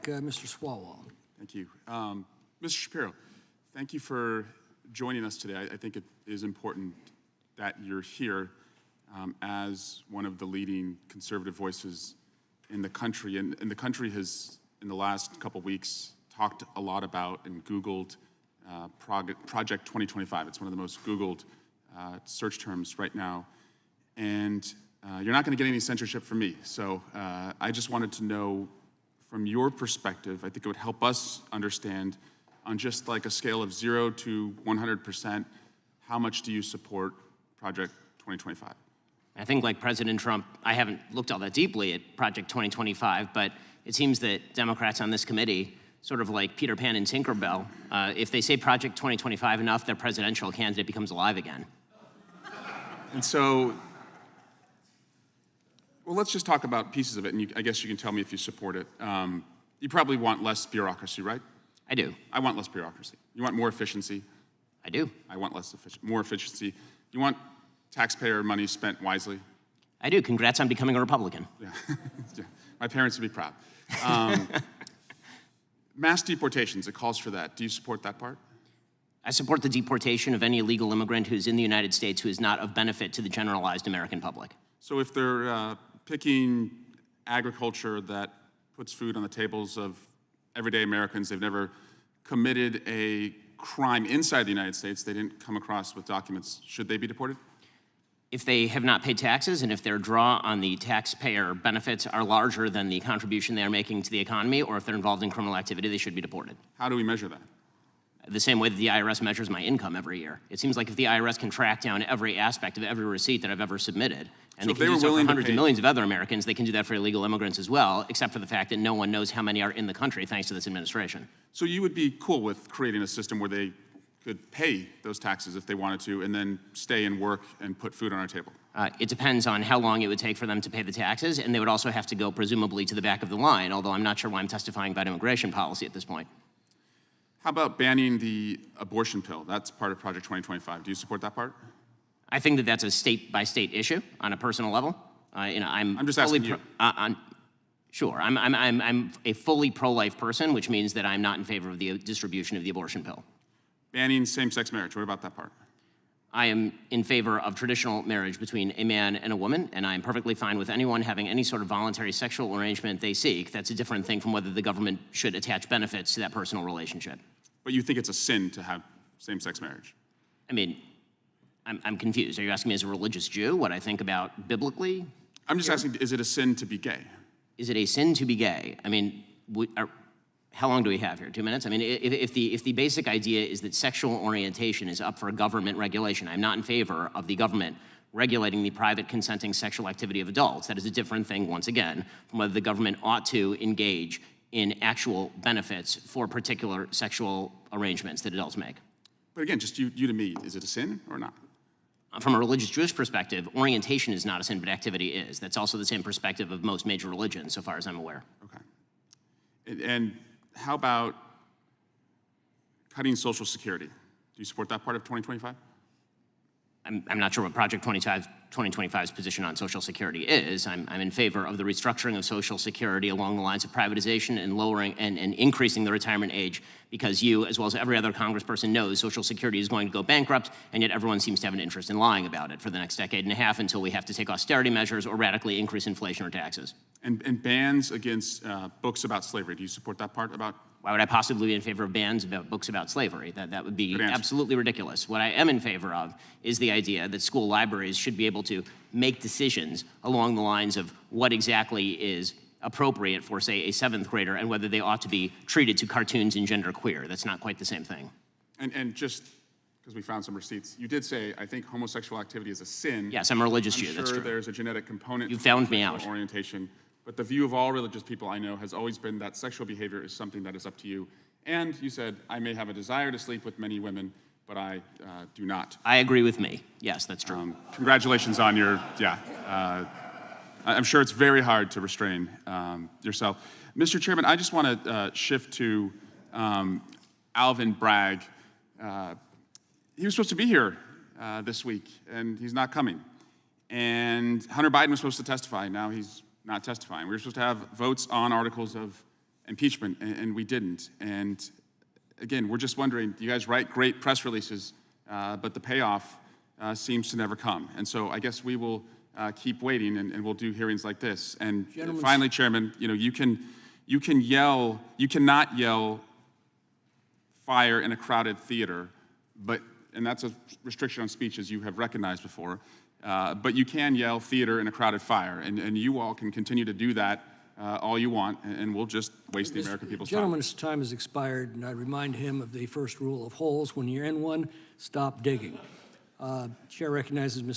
Mr. Swalwell. Thank you. Mr. Shapiro, thank you for joining us today. I think it is important that you're here as one of the leading conservative voices in the country. And the country has, in the last couple weeks, talked a lot about and Googled Project 2025. It's one of the most Googled search terms right now. And you're not going to get any censorship from me. So I just wanted to know, from your perspective, I think it would help us understand, on just like a scale of 0 to 100%, how much do you support Project 2025? I think, like President Trump, I haven't looked all that deeply at Project 2025, but it seems that Democrats on this committee, sort of like Peter Pan and Tinkerbell, if they say Project 2025 enough, their presidential candidate becomes alive again. And so, well, let's just talk about pieces of it, and I guess you can tell me if you support it. You probably want less bureaucracy, right? I do. I want less bureaucracy. You want more efficiency? I do. I want more efficiency. You want taxpayer money spent wisely? I do. Congrats on becoming a Republican. Yeah. Yeah. My parents would be proud. Mass deportations, it calls for that. Do you support that part? I support the deportation of any illegal immigrant who's in the United States who is not of benefit to the generalized American public. So if they're picking agriculture that puts food on the tables of everyday Americans, they've never committed a crime inside the United States, they didn't come across with documents, should they be deported? If they have not paid taxes and if their draw on the taxpayer benefits are larger than the contribution they are making to the economy, or if they're involved in criminal activity, they should be deported. How do we measure that? The same way that the IRS measures my income every year. It seems like if the IRS can track down every aspect of every receipt that I've ever submitted, and So they can do so for hundreds of millions of other Americans, they can do that for illegal immigrants as well, except for the fact that no one knows how many are in the country thanks to this administration. So you would be cool with creating a system where they could pay those taxes if they wanted to, and then stay and work and put food on our table? It depends on how long it would take for them to pay the taxes, and they would also have to go presumably to the back of the line, although I'm not sure why I'm testifying about immigration policy at this point. How about banning the abortion pill? That's part of Project 2025. Do you support that part? I think that that's a state-by-state issue on a personal level. I'm just asking you. Sure, I'm a fully pro-life person, which means that I'm not in favor of the distribution of the abortion pill. Banning same-sex marriage, what about that part? I am in favor of traditional marriage between a man and a woman, and I am perfectly fine with anyone having any sort of voluntary sexual arrangement they seek. That's a different thing from whether the government should attach benefits to that personal relationship. But you think it's a sin to have same-sex marriage? I mean, I'm confused. Are you asking me as a religious Jew what I think about biblically? I'm just asking, is it a sin to be gay? Is it a sin to be gay? I mean, how long do we have here? 2 minutes? I mean, if the basic idea is that sexual orientation is up for government regulation, I'm not in favor of the government regulating the private consenting sexual activity of adults. That is a different thing, once again, from whether the government ought to engage in actual benefits for particular sexual arrangements that adults make. But again, just you to me, is it a sin or not? From a religious Jewish perspective, orientation is not a sin, but activity is. That's also the same perspective of most major religions, so far as I'm aware. Okay. And how about cutting Social Security? Do you support that part of 2025? I'm not sure what Project 2025's position on Social Security is. I'm in favor of the restructuring of Social Security along the lines of privatization and lowering and increasing the retirement age, because you, as well as every other congressperson, knows Social Security is going to go bankrupt, and yet everyone seems to have an interest in lying about it for the next decade and a half until we have to take austerity measures or radically increase inflation or taxes. And bans against books about slavery. Do you support that part about? Why would I possibly be in favor of bans about books about slavery? That would be absolutely ridiculous. What I am in favor of is the idea that school libraries should be able to make decisions along the lines of what exactly is appropriate for, say, a 7th grader and whether they ought to be treated to cartoons and genderqueer. That's not quite the same thing. And just because we found some receipts, you did say, I think homosexual activity is a sin. Yes, I'm a religious Jew, that's true. I'm sure there's a genetic component. You found me out. Orientation. But the view of all religious people I know has always been that sexual behavior is something that is up to you. And you said, I may have a desire to sleep with many women, but I do not. I agree with me. Yes, that's true. Congratulations on your, I'm sure it's very hard to restrain yourself. Mr. Chairman, I just want to shift to Alvin Bragg. He was supposed to be here this week, and he's not coming. And Hunter Biden was supposed to testify. Now he's not testifying. We were supposed to have votes on articles of impeachment, and we didn't. And again, we're just wondering, you guys write great press releases, but the payoff seems to never come. And so I guess we will keep waiting, and we'll do hearings like this. And finally, Chairman, you cannot yell fire in a crowded theater, and that's a restriction on speech, as you have recognized before, but you can yell theater in a crowded fire, and you all can continue to do that all you want, and we'll just waste the American people's time. Gentleman's time has expired, and I remind him of the first rule of holes. When you're in one, stop digging. Chair recognizes Ms.